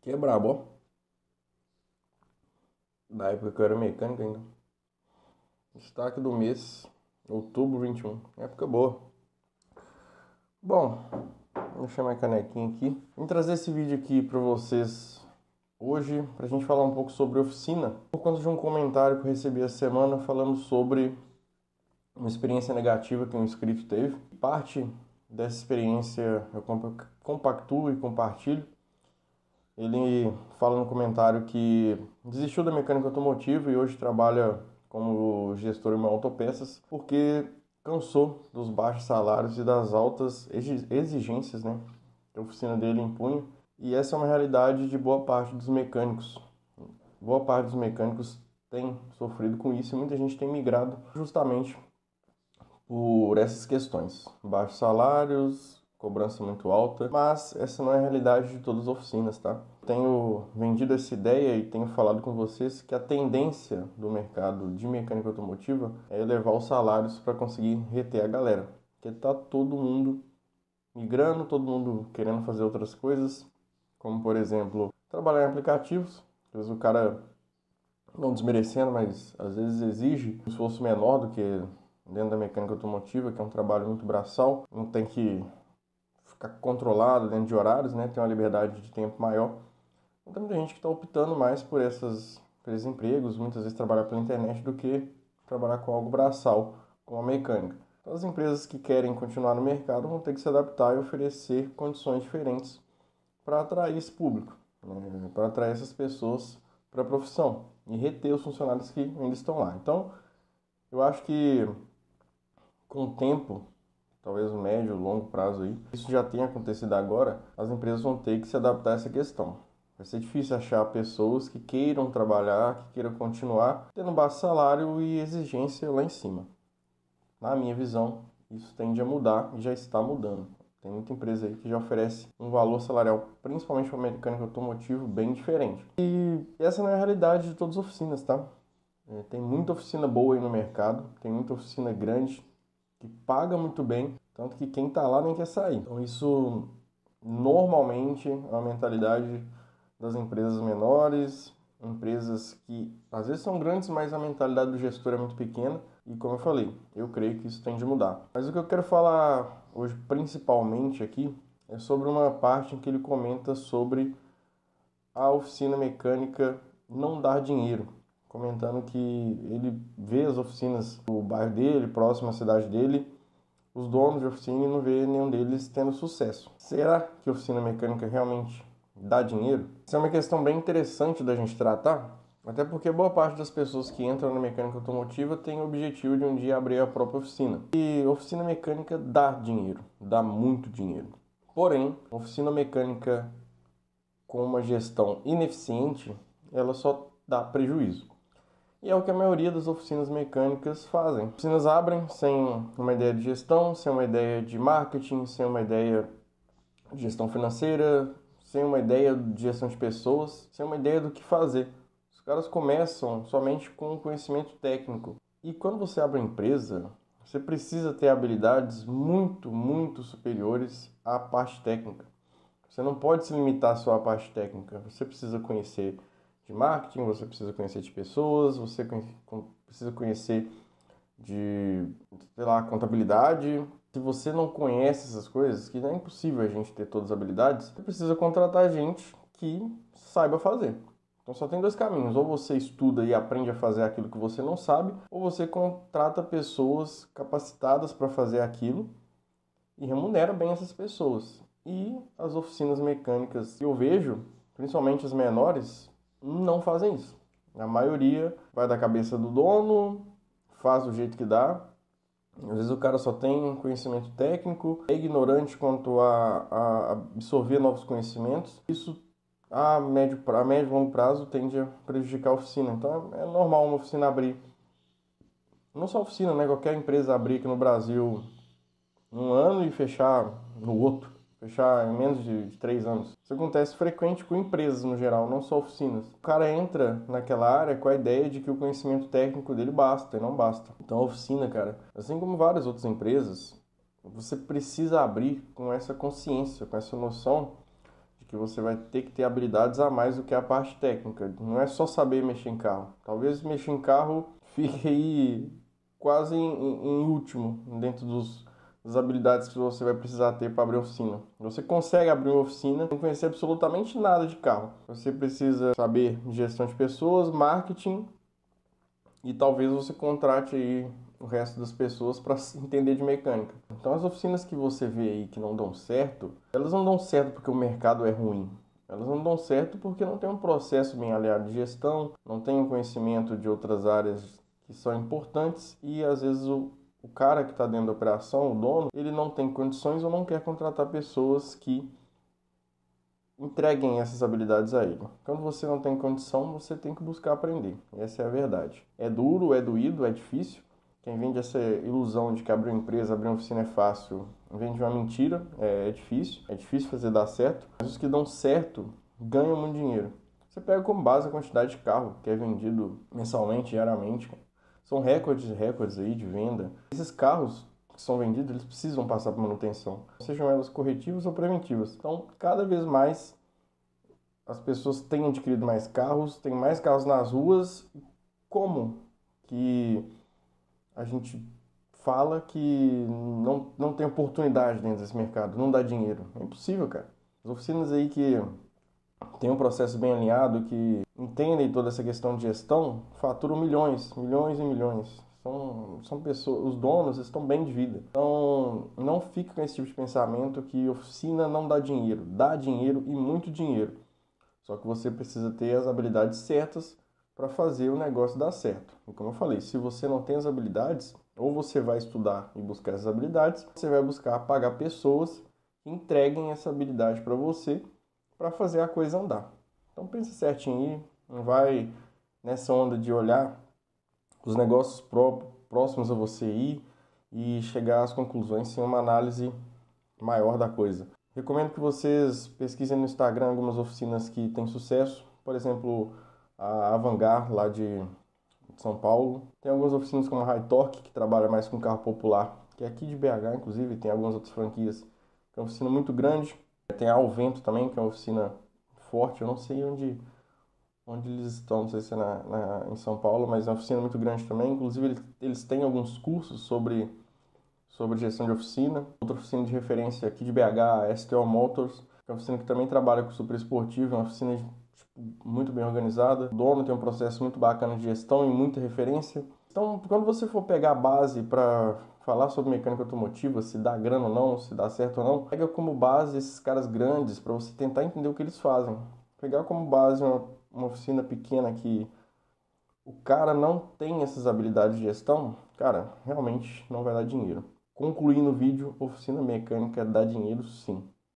Que é brabo, ó. Da época que eu era mecânico ainda. Destaque do mês, outubro 21. Época boa. Bom, deixa minha canequinha aqui. Vim trazer esse vídeo aqui pra vocês hoje, pra gente falar um pouco sobre oficina. Por conta de um comentário que eu recebi essa semana falando sobre uma experiência negativa que um inscrito teve. Parte dessa experiência eu compactuo e compartilho. Ele fala no comentário que desistiu da mecânica automotiva e hoje trabalha como gestor em uma autopeças porque cansou dos baixos salários e das altas exigências, né, que a oficina dele impunha. E essa é uma realidade de boa parte dos mecânicos. Boa parte dos mecânicos tem sofrido com isso e muita gente tem migrado justamente por essas questões. Baixos salários, cobrança muito alta, mas essa não é a realidade de todas as oficinas, tá? Tenho vendido essa ideia e tenho falado com vocês que a tendência do mercado de mecânica automotiva é elevar os salários para conseguir reter a galera, porque tá todo mundo migrando, todo mundo querendo fazer outras coisas, como por exemplo, trabalhar em aplicativos. Às vezes o cara, não desmerecendo, mas às vezes exige um esforço menor do que dentro da mecânica automotiva, que é um trabalho muito braçal, não tem que ficar controlado dentro de horários, né? Tem uma liberdade de tempo maior. Então tem muita gente que está optando mais por esses empregos, muitas vezes trabalhar pela internet, do que trabalhar com algo braçal, como a mecânica. Então as empresas que querem continuar no mercado vão ter que se adaptar e oferecer condições diferentes para atrair esse público, né? Para atrair essas pessoas para a profissão e reter os funcionários que ainda estão lá. Então, eu acho que com o tempo, talvez no médio, longo prazo aí, isso já tem acontecido agora, as empresas vão ter que se adaptar a essa questão. Vai ser difícil achar pessoas que queiram trabalhar, que queiram continuar, tendo baixo salário e exigência lá em cima. Na minha visão, isso tende a mudar e já está mudando. Tem muita empresa aí que já oferece um valor salarial, principalmente para o mecânico automotivo, bem diferente. E essa não é a realidade de todas as oficinas, tá? Tem muita oficina boa aí no mercado, tem muita oficina grande, que paga muito bem, tanto que quem está lá nem quer sair. Então isso normalmente é uma mentalidade das empresas menores, empresas que às vezes são grandes, mas a mentalidade do gestor é muito pequena e, como eu falei, eu creio que isso tende a mudar. Mas o que eu quero falar hoje principalmente aqui é sobre uma parte em que ele comenta sobre a oficina mecânica não dar dinheiro, comentando que ele vê as oficinas do bairro dele, próximo à cidade dele, os donos de oficina, e não vê nenhum deles tendo sucesso. Será que oficina mecânica realmente dá dinheiro? Isso é uma questão bem interessante da gente tratar, até porque boa parte das pessoas que entram na mecânica automotiva tem o objetivo de um dia abrir a própria oficina. E oficina mecânica dá dinheiro, dá muito dinheiro. Porém, oficina mecânica com uma gestão ineficiente, ela só dá prejuízo. E é o que a maioria das oficinas mecânicas fazem. Oficinas abrem sem uma ideia de gestão, sem uma ideia de marketing, sem uma ideia de gestão financeira, sem uma ideia de gestão de pessoas, sem uma ideia do que fazer. Os caras começam somente com conhecimento técnico. E quando você abre uma empresa, você precisa ter habilidades muito, muito superiores à parte técnica. Você não pode se limitar só à parte técnica. Você precisa conhecer de marketing, você precisa conhecer de pessoas, você precisa conhecer de, sei lá, contabilidade. Se você não conhece essas coisas, que não é impossível a gente ter todas as habilidades, você precisa contratar gente que saiba fazer. Então só tem dois caminhos: ou você estuda e aprende a fazer aquilo que você não sabe, ou você contrata pessoas capacitadas para fazer aquilo e remunera bem essas pessoas. E as oficinas mecânicas que eu vejo, principalmente as menores, não fazem isso. A maioria vai da cabeça do dono, faz do jeito que dá. Às vezes o cara só tem conhecimento técnico, é ignorante quanto a absorver novos conhecimentos. Isso a médio e longo prazo tende a prejudicar a oficina. Então é normal uma oficina abrir, não só a oficina, né? Qualquer empresa abrir aqui no Brasil um ano e fechar no outro, fechar em menos de 3 anos. Isso acontece frequente com empresas no geral, não só oficinas. O cara entra naquela área com a ideia de que o conhecimento técnico dele basta, e não basta. Então a oficina, cara, assim como várias outras empresas, você precisa abrir com essa consciência, com essa noção que você vai ter que ter habilidades a mais do que a parte técnica. Não é só saber mexer em carro. Talvez mexer em carro fique aí quase em último, dentro das habilidades que você vai precisar ter para abrir oficina. Você consegue abrir uma oficina sem conhecer absolutamente nada de carro. Você precisa saber gestão de pessoas, marketing e talvez você contrate aí o resto das pessoas para entender de mecânica. Então as oficinas que você vê aí que não dão certo, elas não dão certo porque o mercado é ruim. Elas não dão certo porque não tem um processo bem alinhado de gestão, não tem um conhecimento de outras áreas que são importantes e às vezes o cara que está dentro da operação, o dono, ele não tem condições ou não quer contratar pessoas que entreguem essas habilidades a ele. Quando você não tem condição, você tem que buscar aprender. Essa é a verdade. É duro, é doído, é difícil. Quem vende essa ilusão de que abrir uma empresa, abrir uma oficina é fácil, vende uma mentira, é difícil. É difícil fazer dar certo. Mas os que dão certo ganham muito dinheiro. Você pega como base a quantidade de carro que é vendido mensalmente, diariamente. São recordes aí de venda. Esses carros que são vendidos, eles precisam passar por manutenção, sejam elas corretivas ou preventivas. Então, cada vez mais as pessoas têm adquirido mais carros, tem mais carros nas ruas. Como que a gente fala que não tem oportunidade dentro desse mercado, não dá dinheiro? É impossível, cara. As oficinas aí que tem um processo bem alinhado, que entendem toda essa questão de gestão, faturam milhões, milhões e milhões. São pessoas, os donos estão bem de vida. Então, não fica com esse tipo de pensamento que oficina não dá dinheiro e muito dinheiro. Só que você precisa ter as habilidades certas para fazer o negócio dar certo. E como eu falei, se você não tem as habilidades, ou você vai estudar e buscar essas habilidades, você vai buscar pagar pessoas que entreguem essa habilidade para você para fazer a coisa andar. Então pense certinho aí, não vai nessa onda de olhar os negócios próximos a você ir e chegar às conclusões sem uma análise maior da coisa. Recomendo que vocês pesquisem no Instagram algumas oficinas que têm sucesso, por exemplo, a Avangar lá de São Paulo. Tem algumas oficinas como a High Torque, que trabalha mais com carro popular, que é aqui de BH, inclusive, tem algumas outras franquias, que é uma oficina muito grande. Tem a Alvento também, que é uma oficina forte, eu não sei onde eles estão, não sei se é em São Paulo, mas é uma oficina muito grande também. Inclusive, eles têm alguns cursos sobre gestão de oficina. Outra oficina de referência aqui de BH, a STO Motors, que é uma oficina que também trabalha com super esportivo, é uma oficina muito bem organizada. O dono tem um processo muito bacana de gestão e muita referência. Então, quando você for pegar a base para falar sobre mecânica automotiva, se dá grana ou não, se dá certo ou não, pega como base esses caras grandes para você tentar entender o que eles fazem. Pegar como base uma oficina pequena que o cara não tem essas habilidades de gestão, cara, realmente não vai dar dinheiro. Concluindo o vídeo, oficina mecânica dá dinheiro sim.